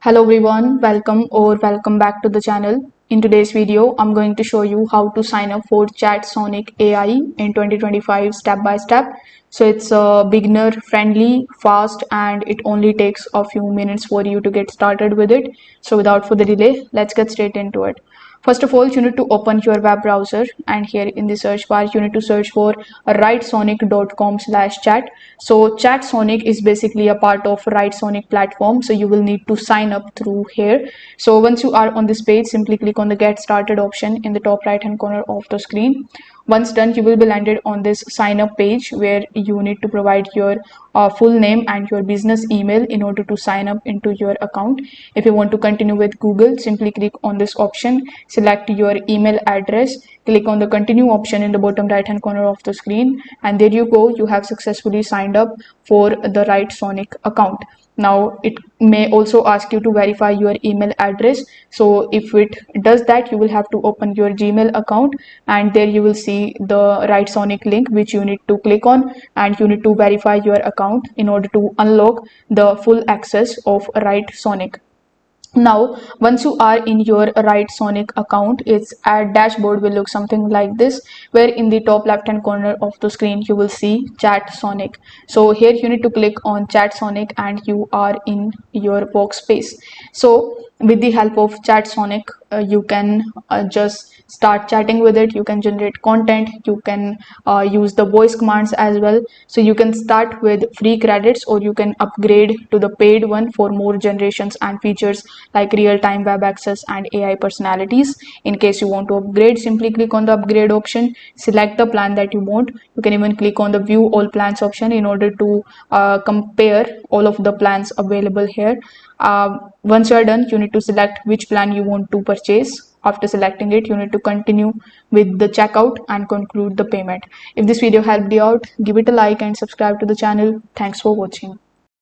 Hello everyone, welcome back to the channel. In today's video, I'm going to show you how to sign up for Chatsonic AI in 2025 step by step. So it's beginner friendly, fast, and it only takes a few minutes for you to get started with it. So without further delay, let's get straight into it. First of all, you need to open your web browser, and here in the search bar you need to search for writesonic.com/chat. So Chatsonic is basically a part of Writesonic platform, so you will need to sign up through here. So once you are on this page, simply click on the get started option in the top right hand corner of the screen. Once done, you will be landed on this sign up page where you need to provide your full name and your business email in order to sign up into your account. If you want to continue with Google, simply click on this option, select your email address, click on the continue option in the bottom right hand corner of the screen, and there you go, you have successfully signed up for the Writesonic account. Now it may also ask you to verify your email address. So if it does that, you will have to open your Gmail account, and there you will see the Writesonic link which you need to click on, and you need to verify your account in order to unlock the full access of Writesonic. Now once you are in your Writesonic account, its ad dashboard will look something like this, where in the top left hand corner of the screen you will see Chatsonic. So here you need to click on Chatsonic and you are in your workspace. So with the help of Chatsonic, you can just start chatting with it. You can generate content, you can use the voice commands as well. So you can start with free credits, or you can upgrade to the paid one for more generations and features like real-time web access and AI personalities. In case you want to upgrade, simply click on the upgrade option, select the plan that you want. You can even click on the view all plans option in order to compare all of the plans available here. Once you are done, you need to select which plan you want to purchase. After selecting it, you need to continue with the checkout and conclude the payment. If this video helped you out, give it a like and subscribe to the channel. Thanks for watching.